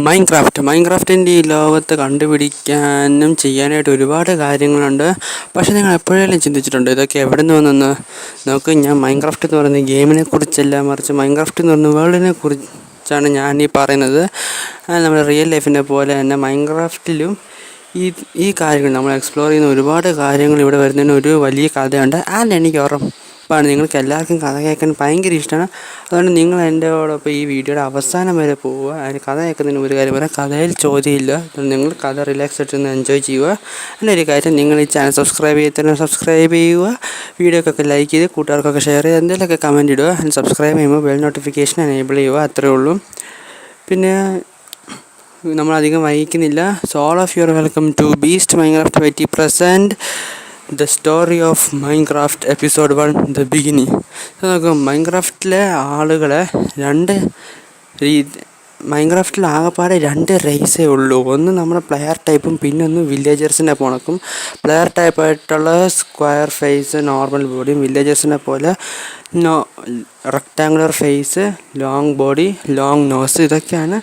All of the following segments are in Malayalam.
മൈൻക്രാഫ്റ്റിൻ്റെ ഈ ലോകത്ത് കണ്ടുപിടിക്കാനും ചെയ്യാനായിട്ട് ഒരുപാട് കാര്യങ്ങളുണ്ട്. പക്ഷേ നിങ്ങൾ എപ്പോഴെങ്കിലും ചിന്തിച്ചിട്ടുണ്ടോ ഇതൊക്കെ എവിടെ നിന്ന് വന്നെന്ന്? നോക്ക്, ഞാൻ മൈൻക്രാഫ്റ്റ് എന്ന് പറയുന്ന ഗെയിമിനെ കുറിച്ചല്ല, മറിച്ച് മൈൻക്രാഫ്റ്റ് എന്ന് പറയുന്ന വേൾഡിനെ കുറിച്ചാണ് ഞാൻ ഈ പറയുന്നത്. നമ്മുടെ റിയൽ ലൈഫിനെ പോലെ തന്നെ മൈൻക്രാഫ്റ്റിലും ഈ ഈ കാര്യങ്ങൾ നമ്മൾ എക്സ്പ്ലോർ ചെയ്യുന്ന ഒരുപാട് കാര്യങ്ങൾ ഇവിടെ വരുന്നതിന് ഒരു വലിയ കഥയുണ്ട്. എനിക്ക് ഉറപ്പാണ് നിങ്ങൾക്ക് എല്ലാവർക്കും കഥ കേൾക്കാൻ ഭയങ്കര ഇഷ്ടമാണ്. അതുകൊണ്ട് നിങ്ങൾ എൻ്റെയോടൊപ്പം ഈ വീഡിയോയുടെ അവസാനം വരെ പോവുക. അതിന് കഥ കേൾക്കുന്നതിന് ഒരു കാര്യം പറയാം, കഥയിൽ ചോദ്യമില്ല. നിങ്ങൾ കഥ റിലാക്സ് ആയിട്ടൊന്ന് എൻജോയ് ചെയ്യുക. പിന്നെ ഒരു കാര്യം, നിങ്ങൾ ഈ ചാനൽ സബ്സ്ക്രൈബ് ചെയ്യുക, വീഡിയോക്കൊക്കെ ലൈക്ക് ചെയ്ത് കൂട്ടുകാർക്കൊക്കെ ഷെയർ ചെയ്ത് എന്തെങ്കിലുമൊക്കെ കമൻറ്റ് ഇടുക. അതിന് സബ്സ്ക്രൈബ് ചെയ്യുമ്പോൾ ബെൽ നോട്ടിഫിക്കേഷൻ എനേബിൾ ചെയ്യുക. അത്രയേ ഉള്ളൂ. പിന്നെ നമ്മളധികം വൈകിക്കുന്നില്ല. So all of you are welcome to Beast Minecraft YT present the story of Minecraft episode 1 the beginning. നോക്കാം, മൈൻക്രാഫ്റ്റിലെ ആളുകളെ മൈൻക്രാഫ്റ്റിൽ ആകെപ്പാടെ 2 റേസേ ഉള്ളൂ. ഒന്ന് നമ്മുടെ പ്ലെയർ ടൈപ്പും പിന്നെ ഒന്ന് വില്ലേജേഴ്സിൻ്റെ പോണക്കും. പ്ലെയർ ടൈപ്പായിട്ടുള്ള സ്ക്വയർ ഫേസ്, നോർമൽ ബോഡിയും, വില്ലേജേഴ്സിനെ പോലെ rectangular face, long body, long nose. ഇതൊക്കെയാണ്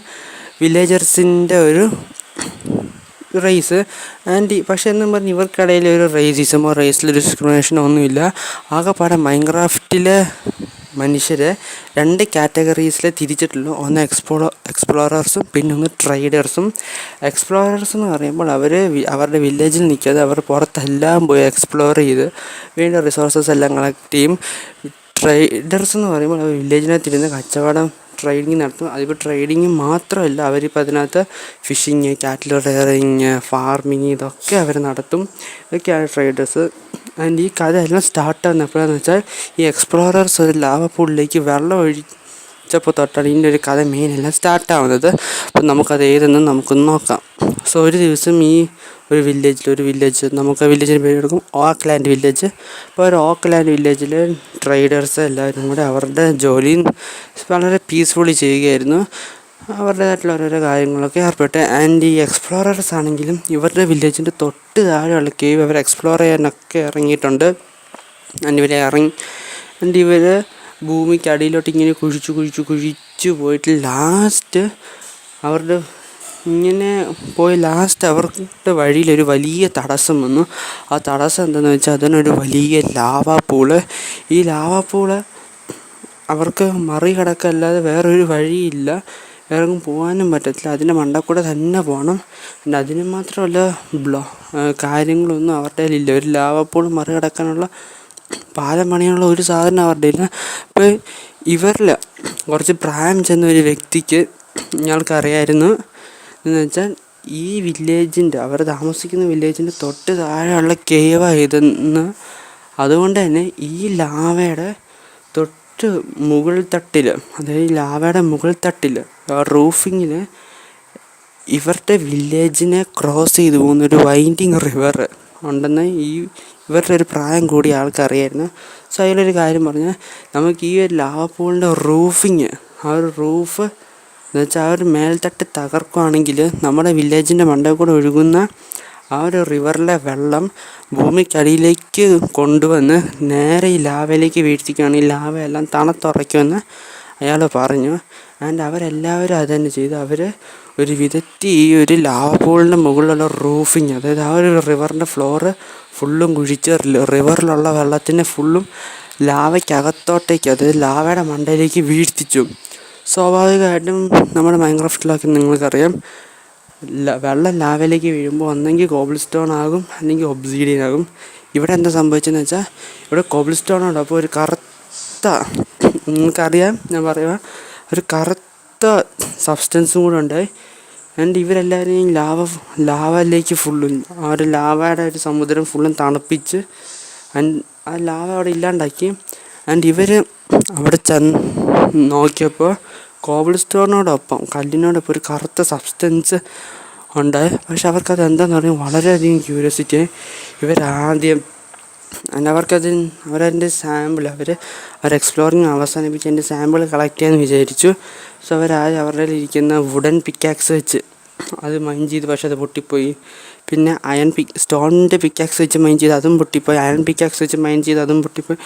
വില്ലേജേഴ്സിൻ്റെ ഒരു റേസ്. പക്ഷേ എന്നും പറഞ്ഞ് ഇവർക്കിടയിൽ ഒരു റേസിസമോ റേസിലൊരു ഡിസ്ക്രിമിനേഷനോ ഒന്നുമില്ല. ആകെപ്പാടെ മൈൻക്രാഫ്റ്റിലെ മനുഷ്യരെ 2 കാറ്റഗറീസിൽ തിരിച്ചിട്ടുള്ളൂ. ഒന്ന് എക്സ്പ്ലോറേഴ്സും പിന്നെ ഒന്ന് ട്രേഡേഴ്സും. എക്സ്പ്ലോറേഴ്സ് എന്ന് പറയുമ്പോൾ അവരുടെ വില്ലേജിൽ നിൽക്കാതെ അവർ പുറത്തെല്ലാം പോയി എക്സ്പ്ലോർ ചെയ്ത് വീണ്ടും റിസോഴ്സസ് എല്ലാം കളക്ട് ചെയ്യും. ട്രേഡേഴ്സ് എന്ന് പറയുമ്പോൾ അവർ വില്ലേജിനകത്തിരുന്ന് കച്ചവടം, ട്രേഡിങ് നടത്തും. അതിപ്പോൾ ട്രേഡിങ് മാത്രമല്ല, അവരിപ്പോൾ അതിനകത്ത് ഫിഷിങ്, കാറ്റിൽ റെയറിങ്, ഫാർമിങ് ഇതൊക്കെ അവർ നടത്തും. ഇതൊക്കെയാണ് ട്രേഡേഴ്സ്. ഈ കഥ എല്ലാം സ്റ്റാർട്ട് ആവുന്നത് എപ്പോഴാണെന്ന് വെച്ചാൽ, ഈ എക്സ്പ്ലോറേഴ്സ് ഒരു ലാവ പൂളിലേക്ക് വെള്ളം ഒഴിച്ചപ്പോൾ തൊട്ടാണ് ഇതിൻ്റെ ഒരു കഥ മെയിനെല്ലാം സ്റ്റാർട്ടാവുന്നത്. അപ്പം നമുക്കത് ഏതെന്ന് നമുക്കൊന്ന് നോക്കാം. സോ ഒരു ദിവസം ഈ ഒരു വില്ലേജ് നമുക്ക് ആ വില്ലേജിന് പേര് കൊടുക്കും ഓക്ക്ലാൻഡ് വില്ലേജ്. അപ്പോൾ ഒരു ഓക്ക്ലാൻഡ് വില്ലേജിൽ ട്രേഡേഴ്സ് എല്ലാവരും കൂടെ അവരുടെ ജോലി വളരെ പീസ്ഫുള്ളി ചെയ്യുകയായിരുന്നു. അവരുടേതായിട്ടുള്ള ഓരോരോ കാര്യങ്ങളൊക്കെ ഏർപ്പെട്ട്. ഈ എക്സ്പ്ലോറേഴ്സ് ആണെങ്കിലും ഇവരുടെ വില്ലേജിൻ്റെ തൊട്ട് താഴെയുള്ള കേവ് അവർ എക്സ്പ്ലോർ ചെയ്യാനൊക്കെ ഇറങ്ങിയിട്ടുണ്ട്. ഇവർ ഭൂമിക്ക് അടിയിലോട്ട് ഇങ്ങനെ കുഴിച്ചു പോയിട്ട് ലാസ്റ്റ് അവരുടെ വഴിയിലൊരു വലിയ തടസ്സം വന്നു. ആ തടസ്സം എന്താണെന്ന് വെച്ചാൽ അതിനൊരു വലിയ ലാവാ പൂള്. ഈ ലാവാ പൂള് അവർക്ക് മറികടക്കല്ലാതെ വേറൊരു വഴിയില്ല, വേറെ പോകാനും പറ്റത്തില്ല. അതിൻ്റെ മണ്ടയിൽ കൂടെ തന്നെ പോകണം. പിന്നെ അതിന് മാത്രമല്ല കാര്യങ്ങളൊന്നും അവരുടെ കയ്യിലില്ല. ഒരു ലാവാ പൂൾ മറികടക്കാനുള്ള പാലം പണിയാനുള്ള ഒരു സാധനം അവരുടെ ഇല്ല. അപ്പോൾ ഇവരിൽ കുറച്ച് പ്രായം ചെന്ന ഒരു വ്യക്തിക്ക് ഇയാൾക്കറിയായിരുന്നു എന്ന് വെച്ചാൽ ഈ അവർ താമസിക്കുന്ന വില്ലേജിൻ്റെ തൊട്ട് താഴെയുള്ള കേവാണ് ഇതെന്ന്. അതുകൊണ്ട് തന്നെ ഈ ലാവയുടെ മുകൾ തട്ടിൽ, അതായത് ലാവയുടെ മുകൾ തട്ടിൽ റൂഫിങ്ങിൽ ഇവരുടെ വില്ലേജിനെ ക്രോസ് ചെയ്ത് പോകുന്നൊരു വൈൻഡിങ് റിവർ ഉണ്ടെന്ന് ഇവരുടെ ഒരു പ്രായം കൂടിയ ആൾക്കറിയായിരുന്നു. സോ അതിലൊരു കാര്യം പറഞ്ഞാൽ, നമുക്ക് ഈ ഒരു ലാവ പൂളിൻ്റെ റൂഫിങ്, ആ ഒരു റൂഫ് എന്ന് വെച്ചാൽ ആ ഒരു മേൽത്തട്ട് തകർക്കുകയാണെങ്കിൽ നമ്മുടെ വില്ലേജിൻ്റെ മണ്ടയിൽ കൂടെ ഒഴുകുന്ന ആ ഒരു റിവറിലെ വെള്ളം ഭൂമിക്കടിയിലേക്ക് കൊണ്ടുവന്ന് നേരെ ഈ ലാവയിലേക്ക് വീഴ്ത്തിക്കുകയാണ്. ഈ ലാവയെല്ലാം തണുത്തുറയ്ക്കുമെന്ന് അയാൾ പറഞ്ഞു. അവരെല്ലാവരും അത് തന്നെ ചെയ്തു. അവർ ഒരു വിധത്തിൽ ഈ ഒരു ലാവ പൂളിൻ്റെ മുകളിലുള്ള റൂഫിങ്, അതായത് ആ ഒരു റിവറിൻ്റെ ഫ്ലോറ് ഫുള്ളും കുഴിച്ച് റിവറിലുള്ള വെള്ളത്തിനെ ഫുള്ളും ലാവയ്ക്കകത്തോട്ടേക്ക്, അതായത് ലാവയുടെ മണ്ടയിലേക്ക് വീഴ്ത്തിച്ചു. സ്വാഭാവികമായിട്ടും നമ്മുടെ മൈൻക്രാഫ്റ്റിലൊക്കെ നിങ്ങൾക്കറിയാം, വെള്ളം ലാവയിലേക്ക് വീഴുമ്പോൾ ഒന്നെങ്കിൽ കോബിൾ സ്റ്റോൺ ആകും അല്ലെങ്കിൽ ഒബ്സീഡിയൻ ആകും. ഇവിടെ എന്താ സംഭവിച്ചതെന്ന് വെച്ചാൽ, ഇവിടെ കോബിൾ സ്റ്റോണുണ്ട്. അപ്പോൾ ഒരു കറുത്ത, നിങ്ങൾക്കറിയാം ഞാൻ പറയുക, ഒരു കറുത്ത സബ്സ്റ്റൻസും കൂടെ ഉണ്ടായി. ഇവരെല്ലാവരെയും ലാവയിലേക്ക് ഫുള്ളും, ആ ഒരു ലാവയുടെ ഒരു സമുദ്രം ഫുള്ളും തണുപ്പിച്ച് ആ ലാവ അവിടെ ഇല്ലാണ്ടാക്കി. ഇവർ അവിടെ നോക്കിയപ്പോൾ കോബിൾ സ്റ്റോണിനോടൊപ്പം, കല്ലിനോടൊപ്പം ഒരു കറുത്ത സബ്സ്റ്റൻസ് ഉണ്ടായി. പക്ഷെ അവർക്കത് എന്താണെന്ന് പറഞ്ഞാൽ വളരെയധികം ക്യൂരിയോസിറ്റി. ഇവരാദ്യം അവരതിൻ്റെ സാമ്പിൾ അവർ എക്സ്പ്ലോറിങ് അവസാനിപ്പിച്ച് അതിൻ്റെ സാമ്പിൾ കളക്ട് ചെയ്യാമെന്ന് വിചാരിച്ചു. സോ അവരാദ്യം അവരുടെ ഇരിക്കുന്ന വുഡൻ പിക്കാക്സ് വെച്ച് അത് മൈൻ ചെയ്ത്, പക്ഷെ അത് പൊട്ടിപ്പോയി. പിന്നെ സ്റ്റോണിൻ്റെ പിക്കാക്സ് വെച്ച് മൈൻ ചെയ്ത് അതും പൊട്ടിപ്പോയി. അയൺ പിക്കാക്സ് വെച്ച് മൈൻ ചെയ്ത് അതും പൊട്ടിപ്പോയി.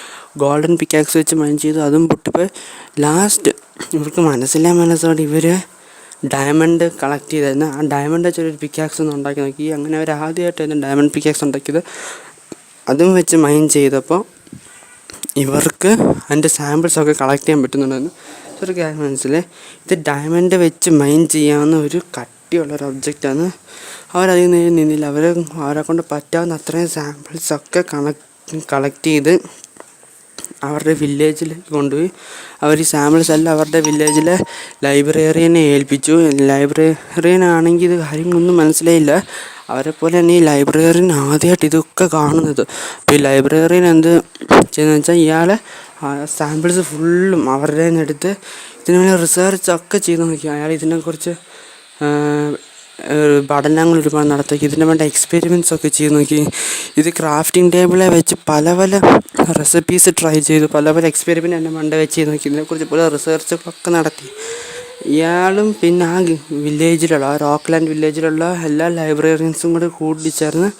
ഗോൾഡൻ പിക്കാക്സ് വെച്ച് മൈൻ ചെയ്ത് അതും പൊട്ടിപ്പോയി. ലാസ്റ്റ് ഇവർക്ക് മനസ്സില്ലാ മനസ്സോടെ ഇവർ ഡയമണ്ട് കളക്ട് ചെയ്തായിരുന്നു. ആ ഡയമണ്ട് വെച്ചൊരു പിക്കാക്സ് ഒന്ന് ഉണ്ടാക്കി നോക്കി. അങ്ങനെ അവർ ആദ്യമായിട്ടായിരുന്നു ഡയമണ്ട് പിക്കാക്സ് ഉണ്ടാക്കിയത്. അതും വെച്ച് മൈൻ ചെയ്തപ്പോൾ ഇവർക്ക് അതിൻ്റെ സാമ്പിൾസൊക്കെ കളക്ട് ചെയ്യാൻ പറ്റുന്നുണ്ടായിരുന്നു. ഒരു കാര്യം മനസ്സിലായി, ഇത് ഡയമണ്ട് വെച്ച് മൈൻ ചെയ്യാവുന്ന ഒരു കട്ടിയുള്ളൊരു ഒബ്ജക്റ്റാണ്. അവരതിൽ നിന്നില്ല. അവരെ കൊണ്ട് പറ്റാവുന്ന അത്രയും സാമ്പിൾസൊക്കെ കളക്ട് ചെയ്ത് അവരുടെ വില്ലേജിലേക്ക് കൊണ്ടുപോയി. അവർ ഈ സാമ്പിൾസ് എല്ലാം അവരുടെ വില്ലേജിലെ ലൈബ്രറിയനെ ഏൽപ്പിച്ചു. ലൈബ്രറിയനാണെങ്കിൽ ഇത് കാര്യങ്ങളൊന്നും മനസ്സിലായില്ല. അവരെപ്പോലെ തന്നെ ഈ ലൈബ്രറിയൻ ആദ്യമായിട്ട് ഇതൊക്കെ കാണുന്നത്. അപ്പോൾ ഈ ലൈബ്രറിയൻ എന്ത് ചെയ്യുന്നത് വെച്ചാൽ ഇയാളെ സാമ്പിൾസ് ഫുള്ളും അവരുടെ എടുത്ത് ഇതിനു വേണ്ടി റിസർച്ചൊക്കെ ചെയ്ത് നോക്കി. അയാൾ ഇതിനെക്കുറിച്ച് പഠനങ്ങൾ ഒരുപാട് നടത്തി. ഇതിന് വേണ്ട എക്സ്പെരിമെൻറ്റ്സ് ഒക്കെ ചെയ്ത് നോക്കി. ഇത് ക്രാഫ്റ്റിംഗ് ടേബിളെ വെച്ച് പല പല റെസിപ്പീസ് ട്രൈ ചെയ്തു. പല പല എക്സ്പെരിമെൻ്റ് തന്നെ മണ്ട വെച്ച് ചെയ്ത് നോക്കി. ഇതിനെക്കുറിച്ച് പല റിസർച്ചുകളൊക്കെ നടത്തി. ഇയാളും പിന്നെ ആ വില്ലേജിലുള്ള ആ റോക്ക്ലാൻഡ് വില്ലേജിലുള്ള എല്ലാ ലൈബ്രറിയൻസും കൂടി കൂടിച്ചേർന്ന്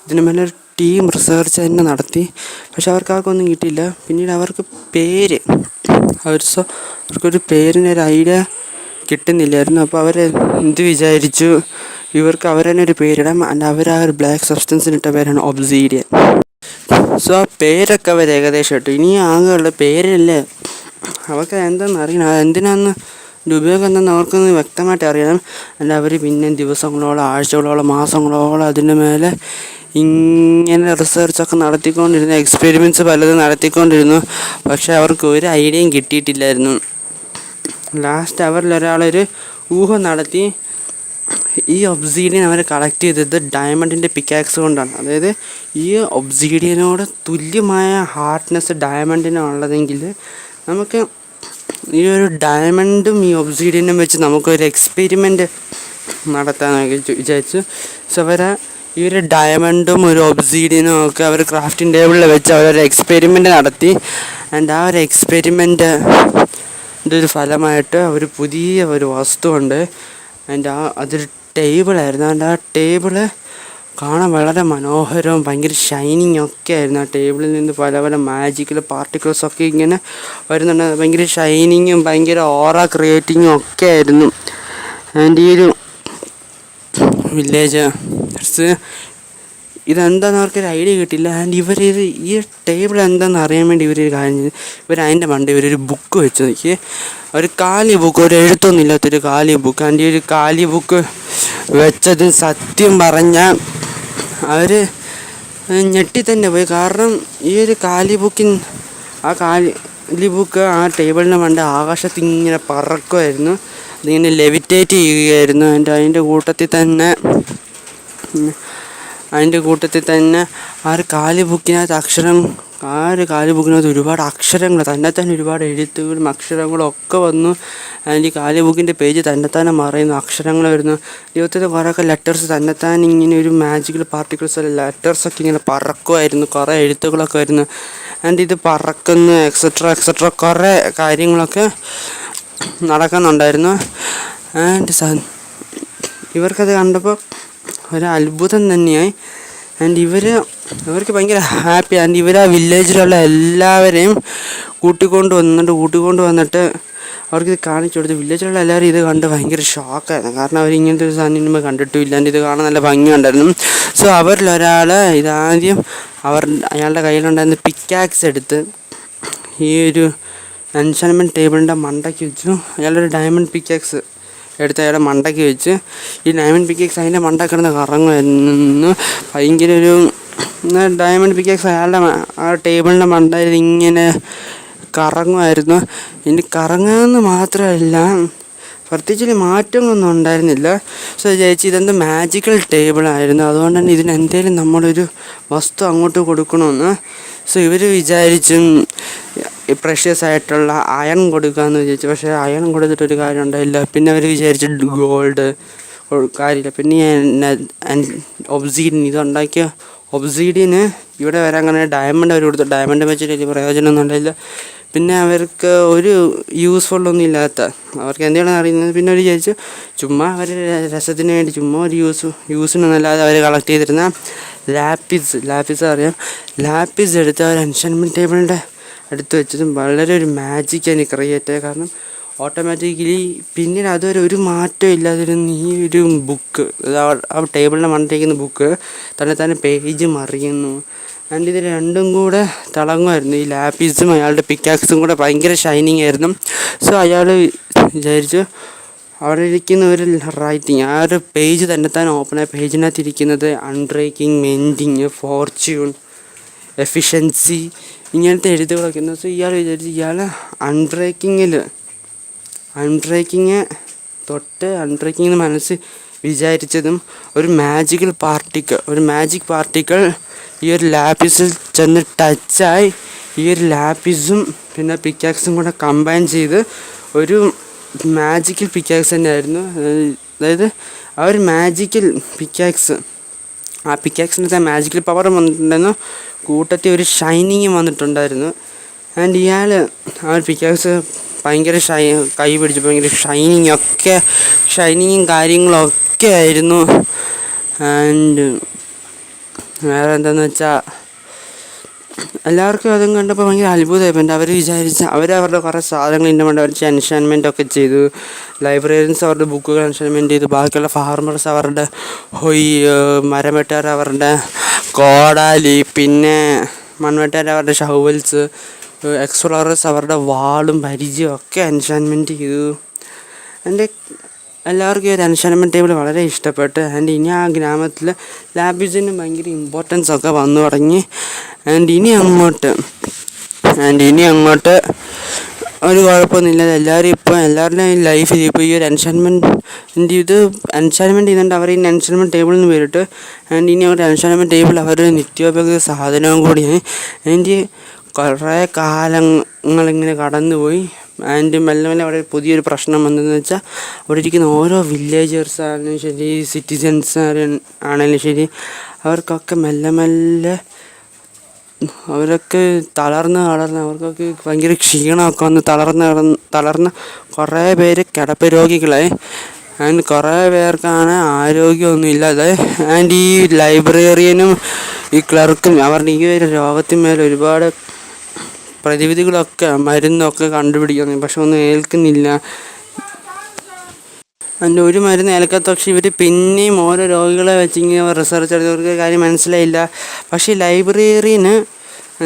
ഇതിന് മേലെ ഒരു ടീം റിസർച്ച് തന്നെ നടത്തി. പക്ഷെ അവർക്കൊന്നും കിട്ടിയില്ല. പിന്നീട് അവർക്ക് അവർക്കൊരു പേരിനൊരു ഐഡിയ കിട്ടുന്നില്ലായിരുന്നു. അപ്പോൾ അവർ എന്ത് വിചാരിച്ചു, ഇവർക്ക് അവർ തന്നെ ഒരു പേരിടാം. അവർ ആ ഒരു ബ്ലാക്ക് സബ്സ്റ്റൻസിനിട്ട പേരാണ് ഒബ്സീഡിയൻ. സോ ആ പേരൊക്കെ അവർ ഏകദേശം ഇട്ടു. ഇനി ആകെയുള്ള പേരല്ലേ അവർക്ക് എന്താണെന്ന് അറിയണം. എന്തിനാന്ന് ഉപയോഗം എന്താണെന്ന് അവർക്കൊന്ന് വ്യക്തമായിട്ട് അറിയണം. അല്ല അവർ പിന്നെ ദിവസങ്ങളോളം ആഴ്ചകളോളം മാസങ്ങളോളം അതിൻ്റെ മേലെ ഇങ്ങനെ റിസർച്ചൊക്കെ നടത്തിക്കൊണ്ടിരുന്നു. എക്സ്പെരിമെൻറ്റ്സ് പലതും നടത്തിക്കൊണ്ടിരുന്നു. പക്ഷെ അവർക്ക് ഒരു ഐഡിയയും കിട്ടിയിട്ടില്ലായിരുന്നു. ലാസ്റ്റ് അവരിലൊരാളൊരു ഊഹം നടത്തി. ഈ ഒബ്സീഡിയൻ അവർ കളക്ട് ചെയ്തത് ഡയമണ്ടിൻ്റെ പിക്കാക്സ് കൊണ്ടാണ്. അതായത് ഈ ഒബ്സീഡിയനോട് തുല്യമായ ഹാർഡ്നെസ് ഡയമണ്ടിനുള്ളതെങ്കിൽ നമുക്ക് ഈ ഒരു ഡയമണ്ടും ഈ ഒബ്സീഡിയനും വെച്ച് നമുക്കൊരു എക്സ്പെരിമെൻറ്റ് നടത്താനൊക്കെ വിചാരിച്ചു. സോ ഈ ഒരു ഡയമണ്ടും ഒരു ഒബ്സീഡിയനും ഒക്കെ അവർ ക്രാഫ്റ്റിംഗ് ടേബിളിൽ വെച്ച് അവരൊരു എക്സ്പെരിമെൻറ്റ് നടത്തി. ആൻഡ് ആ ഒരു എക്സ്പെരിമെൻറ്റിൻ്റെ ഒരു ഫലമായിട്ട് ഒരു പുതിയ ഒരു വസ്തുവുണ്ട്. ആൻഡ് അതൊരു ടേബിളായിരുന്നു. ആൻഡ് ആ ടേബിള് കാണാൻ വളരെ മനോഹരവും ഭയങ്കര ഷൈനിങ് ഒക്കെ ആയിരുന്നു. ആ ടേബിളിൽ നിന്ന് പല പല മാജിക്കൽ പാർട്ടിക്കിൾസൊക്കെ ഇങ്ങനെ വരുന്നുണ്ട്. ഭയങ്കര ഷൈനിങ്ങും ഭയങ്കര ഓറ ക്രിയേറ്റിങ്ങും ഒക്കെ ആയിരുന്നു. ആൻഡ് ഈ ഒരു വില്ലേജ് ഇതെന്താണെന്ന് അവർക്കൊരു ഐഡിയ കിട്ടില്ല. ആൻഡ് ഈ ടേബിൾ എന്താണെന്ന് അറിയാൻ വേണ്ടി ഇവരൊരു കാര്യം ചെയ്തു. അതിൻ്റെ മണ്ടയിൽ ഇവരൊരു ബുക്ക് വെച്ച് നോക്കി. ഒരു കാലി ബുക്ക്, ഒരു എഴുത്തൊന്നും ഇല്ലാത്തൊരു കാലി ബുക്ക്. ആൻഡ് ഈ ഒരു കാലി ബുക്ക് വെച്ചത് സത്യം പറഞ്ഞാൽ അവർ ഞെട്ടി തന്നെ പോയി. കാരണം ഈ ഒരു കാലി ബുക്ക് ആ ടേബിളിന് മണ്ട ആകാശത്ത് ഇങ്ങനെ പറക്കുമായിരുന്നു. അതിങ്ങനെ ലെവിറ്റേറ്റ് ചെയ്യുകയായിരുന്നു. അതിൻ്റെ കൂട്ടത്തിൽ തന്നെ ആ ഒരു കാലി ബുക്കിനകത്ത് ഒരുപാട് അക്ഷരങ്ങൾ തന്നെ ഒരുപാട് എഴുത്തുകളും അക്ഷരങ്ങളും ഒക്കെ വന്നു. അതിൻ്റെ ഈ കാലി ബുക്കിൻ്റെ പേജ് തന്നെ മറയുന്നു, അക്ഷരങ്ങൾ വരുന്നു. ദൈവത്തിൻ്റെ കുറേയൊക്കെ ലെറ്റേഴ്സ് തന്നെ ഇങ്ങനെ ഒരു മാജിക്കൽ പാർട്ടിക്കിൾസ് ലെറ്റേഴ്സൊക്കെ ഇങ്ങനെ പറക്കുമായിരുന്നു. കുറേ എഴുത്തുകളൊക്കെ വരുന്നു. ആൻഡ് ഇത് പറക്കുന്നു എക്സെട്ര കുറേ കാര്യങ്ങളൊക്കെ നടക്കുന്നുണ്ടായിരുന്നു. ആൻഡ് ഇവർക്കത് കണ്ടപ്പോൾ ഒരു അത്ഭുതം തന്നെയായി. ആൻഡ് ഇവർക്ക് ഭയങ്കര ഹാപ്പി. ആൻഡ് ഇവർ ആ വില്ലേജിലുള്ള എല്ലാവരെയും കൂട്ടിക്കൊണ്ട് വന്നിട്ട് അവർക്കിത് കാണിച്ചു കൊടുത്തു. വില്ലേജിലുള്ള എല്ലാവരും ഇത് കണ്ട് ഭയങ്കര ഷോക്കായിരുന്നു. കാരണം അവർ ഇങ്ങനത്തെ ഒരു സാധനം മുമ്പ് കണ്ടിട്ടുമില്ല. ആൻഡ് ഇത് കാണാൻ നല്ല ഭംഗിയുണ്ടായിരുന്നു. സോ അവരിലൊരാൾ ഇതാദ്യം അയാളുടെ കയ്യിലുണ്ടായിരുന്ന പിക്കാക്സ് എടുത്ത് ഈ ഒരു എൻചാൻമെൻറ്റ് ടേബിളിൻ്റെ മണ്ടയ്ക്ക് വെച്ചു. അയാളൊരു ഡയമണ്ട് പിക്കാക്സ് എടുത്ത് അയാളുടെ മണ്ടയ്ക്ക് വെച്ച് ഈ ഡയമണ്ട് പിക്കാക്സ് അതിൻ്റെ മണ്ട കിടന്ന് കറങ്ങുമായിരുന്നു. ഭയങ്കര ഒരു ഡയമണ്ട് പിക്കാക്സ് അയാളുടെ ആ ടേബിളിൻ്റെ മണ്ടയിൽ ഇങ്ങനെ കറങ്ങുമായിരുന്നു. ഇനി കറങ്ങുമെന്ന് മാത്രമല്ല പ്രത്യേകിച്ച് മാറ്റങ്ങളൊന്നും ഉണ്ടായിരുന്നില്ല. സോ ചേച്ചി ഇതെന്ത് മാജിക്കൽ ടേബിളായിരുന്നു. അതുകൊണ്ട് തന്നെ ഇതിനെന്തേലും നമ്മളൊരു വസ്തു അങ്ങോട്ട് കൊടുക്കണമെന്ന്. സോ ഇവർ വിചാരിച്ചും പ്രഷ്യസ് ആയിട്ടുള്ള അയൺ കൊടുക്കാമെന്ന് വിചാരിച്ചു. പക്ഷേ അയൺ കൊടുത്തിട്ടൊരു കാര്യം ഉണ്ടായില്ല. പിന്നെ അവർ വിചാരിച്ചു ഗോൾഡ് കാര്യമില്ല. പിന്നെ ഇതുണ്ടാക്കിയ ഒബ്സീഡിയന് ഇവിടെ വരാൻ അങ്ങനെ ഡയമണ്ട് അവർ കൊടുത്തു. ഡയമണ്ട് വെച്ചിട്ട് വലിയ പ്രയോജനമൊന്നും ഉണ്ടായില്ല. പിന്നെ അവർക്ക് ഒരു യൂസ്ഫുള്ളൊന്നും ഇല്ലാത്ത അവർക്ക് എന്തെങ്കിലും അറിയുന്നത്. പിന്നെ അവർ വിചാരിച്ചു ചുമ്മാ അവർ രസത്തിന് വേണ്ടി ചുമ്മാ ഒരു യൂസിനൊന്നല്ലാതെ അവർ കളക്ട് ചെയ്തിരുന്ന ലാപ്പിസ് അറിയാം. ലാപ്പിസ് എടുത്ത് അവർ എൻചാൻമെൻറ്റ് ടേബിളിൻ്റെ അടുത്ത് വെച്ചതും വളരെ ഒരു മാജിക്കാണ് ക്രിയേറ്റ്. കാരണം ഓട്ടോമാറ്റിക്കലി പിന്നീട് അതൊരു ഒരു മാറ്റം ഇല്ലാതിരുന്ന് ഈ ഒരു ബുക്ക് ആ ടേബിളിൻ്റെ മണ്ടയ്ക്കുന്ന ബുക്ക് തന്നെ പേജ് മറിയുന്നു. ആൻഡ് ഇത് രണ്ടും കൂടെ തിളങ്ങുമായിരുന്നു. ഈ ലാപ്പീസും അയാളുടെ പിക്കാക്സും കൂടെ ഭയങ്കര ഷൈനിങ് ആയിരുന്നു. സോ അയാൾ വിചാരിച്ചു അവിടെ ഇരിക്കുന്ന ഒരു റൈറ്റിങ്, ആ ഒരു പേജ് തന്നെ ഓപ്പണായ പേജിനകത്ത് ഇരിക്കുന്നത് അൺബ്രേക്കിംഗ്, മെൻഡിങ്, ഫോർച്യൂൺ, എഫിഷ്യൻസി ഇങ്ങനത്തെ എഴുത്തുകളൊക്കെ ഉണ്ട്. സോ ഇയാൾ വിചാരിച്ചു ഇയാൾ അൺബ്രേക്കിങ് എന്ന് മനസ്സ് വിചാരിച്ചതും ഒരു മാജിക് പാർട്ടിക്കിൾ ഈ ഒരു ലാപ്പിസിൽ ചെന്ന് ടച്ചായി ഈ ഒരു ലാപ്പിസും പിന്നെ പിക്കാക്സും കൂടെ കമ്പൈൻ ചെയ്ത് ഒരു മാജിക്കൽ പിക്കാക്സ് തന്നെയായിരുന്നു. അതായത് ആ ഒരു മാജിക്കൽ പിക്കാക്സ്, ആ പിക്കാക്സിനകത്ത് മാജിക്കൽ പവർ വന്നിട്ടുണ്ടായിരുന്നു, കൂട്ടത്തിൽ ഒരു ഷൈനിങ് വന്നിട്ടുണ്ടായിരുന്നു. ആൻഡ് ഇയാൾ ആ ഒരു പിക്കാക്സ് ഭയങ്കര കൈ പിടിച്ച് ഭയങ്കര ഷൈനിങ്ങും കാര്യങ്ങളൊക്കെ ആയിരുന്നു. ആൻഡ് വേറെ എന്താണെന്ന് വെച്ചാൽ എല്ലാവർക്കും അതും കണ്ടപ്പോൾ ഭയങ്കര അത്ഭുതമായിപ്പോയി. അവർ വിചാരിച്ച അവരവരുടെ കുറേ സാധനങ്ങൾ ഇതിൻ്റെ വേണ്ട അവർ എൻഷാൻമെൻറ്റൊക്കെ ചെയ്തു. ലൈബ്രറിയൻസ് അവരുടെ ബുക്കുകൾ എൻഷാൻമെൻറ്റ് ചെയ്തു. ബാക്കിയുള്ള ഫാർമേഴ്സ് അവരുടെ മരംവെട്ടുകാർ അവരുടെ കോടാലി, പിന്നെ മൺവെട്ടുകാർ അവരുടെ ഷവൽസ്, എക്സ്പ്ലോറേഴ്സ് അവരുടെ വാളും പരിചയം ഒക്കെ എൻഷാൻമെൻറ്റ് ചെയ്തു. എൻ്റെ എല്ലാവർക്കും ഒരു എൻഷാൻമെൻറ്റ് ടേബിൾ വളരെ ഇഷ്ടപ്പെട്ടു. ആൻഡ് ഇനി ആ ഗ്രാമത്തിൽ ലാപ്പിസിന് ഭയങ്കര ഇമ്പോർട്ടൻസ് ഒക്കെ വന്നു തുടങ്ങി. ആൻഡ് ഇനി അങ്ങോട്ട് ഒരു കുഴപ്പമൊന്നുമില്ല. എല്ലാവരുടെയും ലൈഫിൽ ഇപ്പോൾ ഈ ഒരു എൻഷാൻമെൻറ്റ് ചെയ്യുന്നുണ്ട്. അവർ ഈ എൻഷാൻമെൻറ്റ് ടേബിളിൽ നിന്ന് പേരിട്ട്. ആൻഡ് ഇനി അവരുടെ എൻഷാൻമെൻറ്റ് ടേബിൾ അവരുടെ നിത്യോപയോഗ സാധനവും കൂടിയാണ്. അതിൻ്റെ കുറേ കാലങ്ങളിങ്ങനെ കടന്നുപോയി. ആൻഡ് മെല്ലെ അവിടെ പുതിയൊരു പ്രശ്നം വന്നതെന്ന് വെച്ചാൽ അവിടെ ഇരിക്കുന്ന ഓരോ വില്ലേജേഴ്സ് ആണെങ്കിലും ശരി, സിറ്റിസൻസ് ആണെങ്കിലും ശരി, അവർക്കൊക്കെ മെല്ലെ അവരൊക്കെ തളർന്ന് അവർക്കൊക്കെ ഭയങ്കര ക്ഷീണമൊക്കെ വന്ന് തളർന്ന് കുറേ പേര് കിടപ്പ് രോഗികളായി. ആൻഡ് കുറേ പേർക്കാണ് ആരോഗ്യമൊന്നും ഇല്ലാതെ. ആൻഡ് ഈ ലൈബ്രറിയനും ഈ ക്ലർക്കും അവരുടെ ഈ ഒരു രോഗത്തിന്മേൽ ഒരുപാട് പ്രതിവിധികളൊക്കെ മരുന്നൊക്കെ കണ്ടുപിടിക്കുന്നു, പക്ഷെ ഒന്നും ഏൽക്കുന്നില്ല. അതിൻ്റെ ഒരു മരുന്ന് ഏൽക്കാത്ത പക്ഷേ ഇവർ പിന്നെയും ഓരോ രോഗികളെ വെച്ചിങ്ങനെ റിസർച്ച് എടുത്തവർക്ക് കാര്യം മനസ്സിലായില്ല. പക്ഷേ ലൈബ്രറിയന്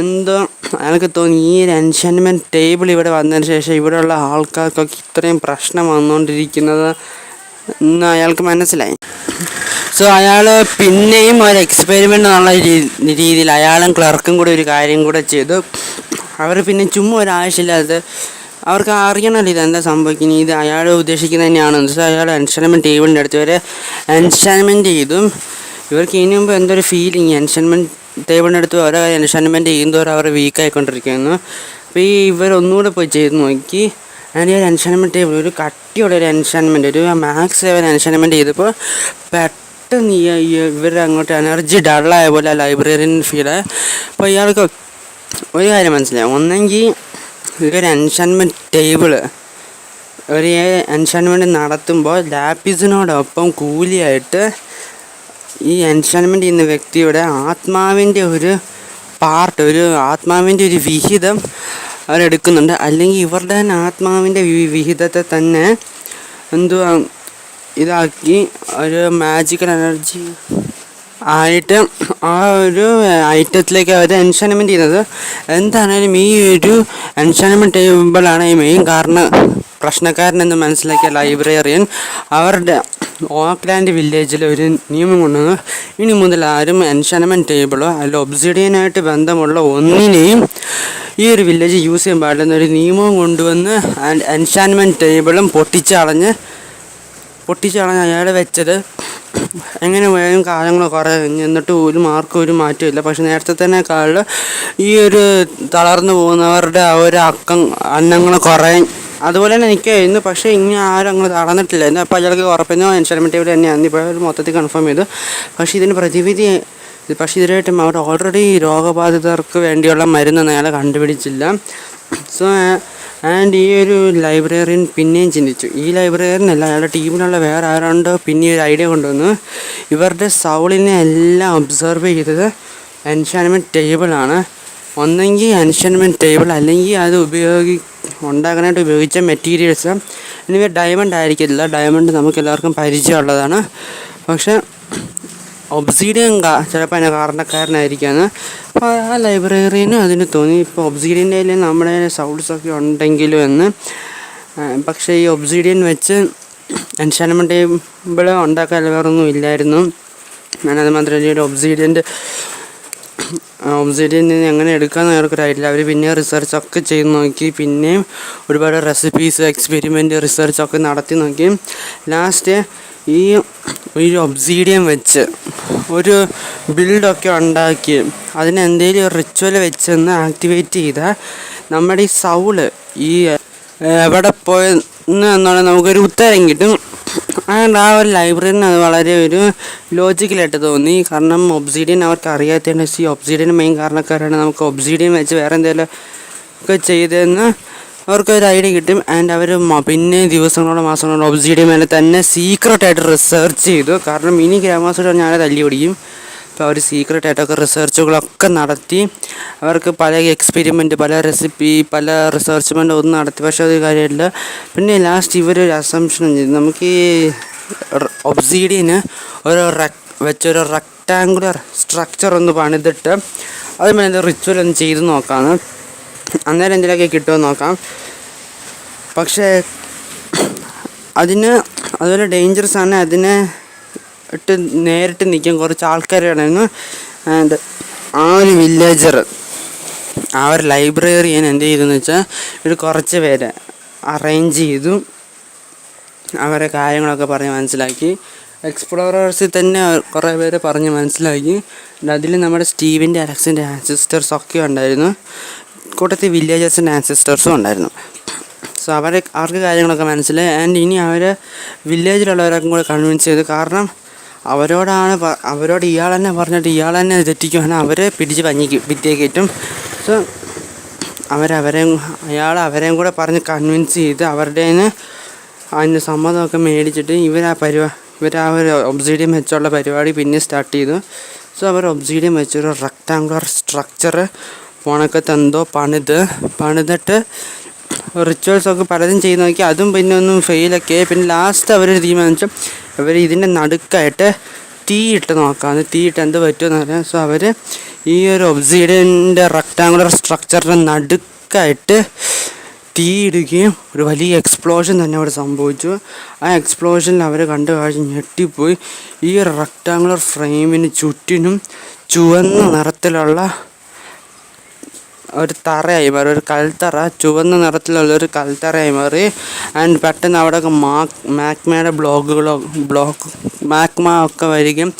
എന്തോ അയാൾക്ക് തോന്നി ഈ ഒരു എൻഷാൻമെൻറ്റ് ടേബിൾ ഇവിടെ വന്നതിന് ശേഷം ഇവിടെയുള്ള ആൾക്കാർക്കൊക്കെ ഇത്രയും പ്രശ്നം വന്നുകൊണ്ടിരിക്കുന്നത് എന്ന് അയാൾക്ക് മനസ്സിലായി. സോ അയാൾ പിന്നെയും ഒരു എക്സ്പെരിമെൻ്റ് എന്നുള്ള രീതിയിൽ അയാളും ക്ലർക്കും കൂടി ഒരു കാര്യം കൂടെ ചെയ്തു. അവർ പിന്നെ ചുമ്മാ ഒരാവശ്യമില്ലാതെ അവർക്ക് അറിയണമല്ലോ ഇതെന്താ സംഭവിക്കുന്നത്, ഇത് അയാൾ ഉദ്ദേശിക്കുന്നത് തന്നെയാണെന്ന്. സോ അയാൾ എൻഷാൻമെൻറ്റ് ടേബിളിൻ്റെ അടുത്ത് വരെ എൻഷാൻമെൻറ്റ് ചെയ്തും ഇവർക്ക് ഇനി മുമ്പ് എന്തൊരു ഫീലിങ് എൻഷാൻമെൻറ്റ് ടേബിളിൻ്റെ അടുത്ത് ഓരോ എൻഷാൻമെൻറ്റ് ചെയ്യുന്നതോടെ അവർ വീക്കായിക്കൊണ്ടിരിക്കുന്നു. അപ്പോൾ ഇവർ ഒന്നുകൂടെ പോയി ചെയ്ത് നോക്കി. ആൻഡ് ഈ ഒരു എൻഷാൻമെൻറ്റ് ടേബിൾ ഒരു കട്ടിയുള്ള ഒരു എൻഷാൻമെൻറ്റ്, ഒരു മാക്സ് ലെവൽ എൻഷാൻമെൻറ്റ് ചെയ്തപ്പോൾ പെട്ടെന്ന് ഇവർ അങ്ങോട്ട് എനർജി ഡള്ളായ പോലെ ലൈബ്രറിയൻ ഫീല്. അപ്പോൾ ഇയാൾക്ക് ഒരു കാര്യം മനസ്സിലായി, ഒന്നെങ്കിൽ ഒരു എൻഷാൻമെൻറ്റ് ടേബിള് ഒരു എൻഷാൻമെൻറ്റ് നടത്തുമ്പോൾ ലാപ്പിസിനോടൊപ്പം കൂലിയായിട്ട് ഈ എൻഷാൻമെൻറ്റ് ചെയ്യുന്ന വ്യക്തിയുടെ ആത്മാവിൻ്റെ ഒരു ആത്മാവിൻ്റെ ഒരു വിഹിതം അവരെടുക്കുന്നുണ്ട്. അല്ലെങ്കിൽ ഇവരുടെ തന്നെ ആത്മാവിൻ്റെ വിഹിതത്തെ തന്നെ എന്തുവാ ഇതാക്കി ഒരു മാജിക്കൽ എനർജി ആയിട്ട് ആ ഒരു ഐറ്റത്തിലേക്ക് അവർ എൻഷാൻമെൻറ്റ് ചെയ്യുന്നത്. എന്താണേലും ഈ ഒരു എൻഷാൻമെൻറ്റ് ടേബിളാണ് ഈ മെയിൻ പ്രശ്നക്കാരനെന്ന് മനസ്സിലാക്കിയ ലൈബ്രറിയൻ അവരുടെ ഓക്ലാൻഡ് വില്ലേജിൽ ഒരു നിയമം കൊണ്ടുവന്നു. ഇനി മുതൽ ആരും എൻഷാൻമെൻറ്റ് ടേബിളോ അല്ല ഒബ്സിഡിയനായിട്ട് ബന്ധമുള്ള ഒന്നിനെയും ഈ ഒരു വില്ലേജ് യൂസ് ചെയ്യാൻ പാടില്ലെന്നൊരു നിയമവും കൊണ്ടുവന്ന് എൻഷാൻമെൻറ്റ് ടേബിളും പൊട്ടിച്ചളഞ്ഞ് അയാൾ വെച്ചത്. എങ്ങനെ പോയാലും കാലങ്ങൾ കുറേ എന്നിട്ട് ഒരു മാറ്റമില്ല. പക്ഷെ നേരത്തെ തന്നെ കാലിൽ ഈ ഒരു തളർന്നു പോകുന്നവരുടെ ആ ഒരു അന്നങ്ങൾ കുറയും അതുപോലെ തന്നെ നിൽക്കുകയായിരുന്നു. പക്ഷേ ഇങ്ങനെ ആരും അങ്ങനെ തളർന്നിട്ടില്ലായിരുന്നു. അപ്പോൾ അയാൾക്ക് ഉറപ്പിച്ചു എൻഷാൻമെൻറ്റ് ടേബിൾ തന്നെയാണ് ഇപ്പോൾ ഒരു മൊത്തത്തിൽ കൺഫേം ചെയ്തു. പക്ഷേ ഇതിന് ഇതിനായിട്ടും അവർ ഓൾറെഡി രോഗബാധിതർക്ക് വേണ്ടിയുള്ള മരുന്നൊന്നും അയാൾ കണ്ടുപിടിച്ചില്ല. സോ ആൻഡ് ഈ ഒരു ലൈബ്രറിയൻ പിന്നെയും ചിന്തിച്ചു, ഈ ലൈബ്രറിയനല്ല അയാളുടെ ടീമിലുള്ള വേറെ ആരാണ്ടോ പിന്നെ ഒരു ഐഡിയ കൊണ്ടുവന്നു. ഇവരുടെ സൗളിനെ എല്ലാം ഒബ്സർവ് ചെയ്തത് എൻഷാൻമെൻറ്റ് ടേബിളാണ്. ഒന്നെങ്കിൽ എൻഷാൻമെൻറ്റ് ടേബിൾ അല്ലെങ്കിൽ അത് ഉണ്ടാക്കാനായിട്ട് ഉപയോഗിച്ച മെറ്റീരിയൽസ് എനിവേ ഡയമണ്ട് ആയിരിക്കില്ല. ഡയമണ്ട് നമുക്ക് എല്ലാവർക്കും പരിചയമുള്ളതാണ്. പക്ഷേ ഒബ്സീഡിയൻ ചിലപ്പോൾ അതിന് കാരണക്കാരനായിരിക്കാമെന്ന് അപ്പോൾ ആ ലൈബ്രറിയനും അതിന് തോന്നി. ഇപ്പോൾ ഒബ്സീഡിയൻ്റെ കയ്യിൽ നമ്മുടെ സൗണ്ട്സൊക്കെ ഉണ്ടെങ്കിലും എന്ന്. പക്ഷേ ഈ ഒബ്സീഡിയൻ വെച്ച് എൻചാൻമെൻറ്റ് ടേബിൾ ഉണ്ടാക്കാൻ വേറൊന്നും ഇല്ലായിരുന്നു. ഞാനത് മാത്രമല്ല ഒരു ഒബ്സീഡിയൻ എങ്ങനെ എടുക്കാമെന്ന് അവർക്കൊരു ഐഡിയ. അവർ പിന്നെ റിസർച്ചൊക്കെ ചെയ്ത് നോക്കി. പിന്നെയും ഒരുപാട് റെസിപ്പീസ് എക്സ്പെരിമെൻറ്റ് റിസർച്ചൊക്കെ നടത്തി നോക്കി. ലാസ്റ്റ് ഈ ഒരു ഒബ്സീഡിയൻ വെച്ച് ഒരു ബിൽഡൊക്കെ ഉണ്ടാക്കി അതിനെന്തെങ്കിലും ഒരു റിച്വൽ വെച്ചൊന്ന് ആക്ടിവേറ്റ് ചെയ്താൽ നമ്മുടെ ഈ സൗള് ഈ എവിടെ പോയെന്ന് എന്നുള്ള നമുക്കൊരു ഉത്തരം കിട്ടും. അതുകൊണ്ട് ആ ഒരു ലൈബ്രറിന് അത് വളരെ ഒരു ലോജിക്കലായിട്ട് തോന്നി. കാരണം ഒബ്സീഡിയൻ അവർക്ക് അറിയാത്തതിൻ്റെ ഈ ഒബ്സീഡിയൻ മെയിൻ കാരണക്കാരാണ്. നമുക്ക് ഒബ്സീഡിയൻ വെച്ച് വേറെ എന്തെങ്കിലും ഒക്കെ ചെയ്തതെന്ന് അവർക്കൊരു ഐഡിയ കിട്ടും. ആൻഡ് അവർ പിന്നെ ദിവസങ്ങളോളം മാസങ്ങളോളം ഒബ്സീഡിയൻ മേലെ തന്നെ സീക്രട്ടായിട്ട് റിസർച്ച് ചെയ്തു. കാരണം ഇനി ഗ്രാമവാസികൾ ഞാനെ തല്ലി പിടിക്കും. അപ്പോൾ അവർ സീക്രട്ടായിട്ടൊക്കെ റിസർച്ചുകളൊക്കെ നടത്തി. അവർക്ക് പല എക്സ്പെരിമെൻറ്റ്, പല റെസിപ്പി, പല റിസർച്ച്മെൻ്റ് ഒന്നും നടത്തി. പക്ഷേ അത് കാര്യമില്ല. പിന്നെ ലാസ്റ്റ് ഇവരൊരു അസംഷൻ ചെയ്തു. നമുക്ക് ഈ ഒബ്സീഡിയന് വെച്ചൊരു റെക്ടാങ്കുലർ സ്ട്രക്ചർ ഒന്ന് പണിതിട്ട് അതുമേലെ റിച്വൽ ഒന്ന് ചെയ്ത് നോക്കാമെന്ന്. അന്നേരം എന്തെങ്കിലുമൊക്കെ കിട്ടുമോ നോക്കാം. പക്ഷേ അതുപോലെ ഡേഞ്ചറസ് ആണ്. അതിനെ നേരിട്ട് നിൽക്കാൻ കുറച്ച് ആൾക്കാരായിരുന്നു. ആൻഡ് ആ ഒരു വില്ലേജർ, ആ ഒരു ലൈബ്രറിയൻ എന്ത് ചെയ്തെന്ന് വെച്ചാൽ ഒരു കുറച്ച് പേരെ അറേഞ്ച് ചെയ്തു. അവരെ കാര്യങ്ങളൊക്കെ പറഞ്ഞ് മനസ്സിലാക്കി. എക്സ്പ്ലോറേഴ്സിൽ തന്നെ കുറേ പേര് പറഞ്ഞ് മനസ്സിലാക്കി. അതിൽ നമ്മുടെ സ്റ്റീവിൻ്റെ അലക്സിൻ്റെ ആൻസിസ്റ്റേഴ്സൊക്കെ ഉണ്ടായിരുന്നു. കൂട്ടത്തിൽ വില്ലേജേഴ്സിൻ്റെ ആൻസിസ്റ്റേഴ്സും ഉണ്ടായിരുന്നു. സോ അവർക്ക് കാര്യങ്ങളൊക്കെ മനസ്സിലായി. ആൻഡ് ഇനി വില്ലേജിലുള്ളവരൊക്കെ കൂടെ കൺവിൻസ് ചെയ്തു. കാരണം അവരോട് ഇയാൾ തന്നെ പറഞ്ഞിട്ട് ഇയാൾ തന്നെ തെറ്റിക്കുവാണെങ്കിൽ അവരെ പിടിച്ച് ഭിത്തിയെ കയറ്റും. സോ അവരെയും കൂടെ പറഞ്ഞ് കൺവിൻസ് ചെയ്ത് അവരുടെ അതിൻ്റെ സമ്മതമൊക്കെ മേടിച്ചിട്ട് ഇവർ ആ ഒരു ഒബ്സീഡിയൻ വെച്ചുള്ള പരിപാടി പിന്നെ സ്റ്റാർട്ട് ചെയ്തു. സോ അവർ ഒബ്സീഡിയൻ വെച്ചൊരു റെക്ടാങ്കുലർ സ്ട്രക്ചർ പോണക്കത്തെന്തോ പണിതിട്ട് റിച്വൽസൊക്കെ പലതും ചെയ്ത് നോക്കി. അതും പിന്നെ ഒന്നും ഫെയിലൊക്കെ. പിന്നെ ലാസ്റ്റ് അവർ തീരുമാനിച്ചു അവർ ഇതിൻ്റെ നടുക്കായിട്ട് തീയിട്ട് നോക്കാമെന്ന്. തീയിട്ട് എന്ത് പറ്റുമെന്ന് പറയാം. സോ അവർ ഈ ഒരു ഒബ്സീഡിയൻ്റെ റെക്ടാങ്കുലർ സ്ട്രക്ചറിൻ്റെ നടുക്കായിട്ട് തീയിടുകയും ഒരു വലിയ എക്സ്പ്ലോഷൻ തന്നെ അവിടെ സംഭവിച്ചു. ആ എക്സ്പ്ലോഷനിൽ അവർ കണ്ടു കഴിഞ്ഞ് ഞെട്ടിപ്പോയി. ഈ റെക്ടാങ്കുലർ ഫ്രെയിമിന് ചുറ്റിനും ചുവന്ന നിറത്തിലുള്ള ഒരു തറയായി മാറി, ഒരു കൽത്തറ, ചുവന്ന നിറത്തിലുള്ളൊരു കൽത്തറയായി മാറി. ആൻഡ് പെട്ടെന്ന് അവിടെയൊക്കെ മാഗ്മയുടെ മാഗ്മ ഒക്കെ വരികയും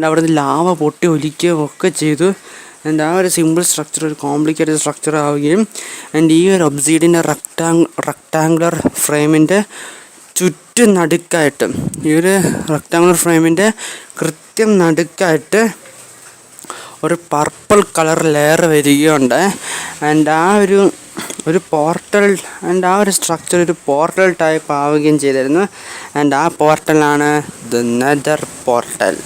അവിടെ നിന്ന് ലാവ പൊട്ടി ഒലിക്കുകയും ഒക്കെ ചെയ്തു. ആൻഡ് ആ ഒരു സിമ്പിൾ സ്ട്രക്ചർ ഒരു കോംപ്ലിക്കേറ്റഡ് സ്ട്രക്ചർ ആവുകയും ആൻഡ് ഈ ഒരു ഒബ്സീഡിയൻ്റെ റെക്ടാങ്കുലർ ഫ്രെയിമിൻ്റെ ചുറ്റും നടുക്കായിട്ട് ഈ ഒരു റെക്ടാങ്കുലർ ഫ്രെയിമിൻ്റെ കൃത്യം നടുക്കായിട്ട് ഒരു പർപ്പിൾ കളർ ലെയർ വരികയുണ്ട്. ആൻഡ് ആ ഒരു പോർട്ടൽ ആൻഡ് ആ ഒരു സ്ട്രക്ചർ ഒരു പോർട്ടൽ ടൈപ്പ് ആവുകയും ചെയ്തിരുന്നു. ആൻഡ് ആ പോർട്ടലാണ് ദ നെതർ പോർട്ടൽ.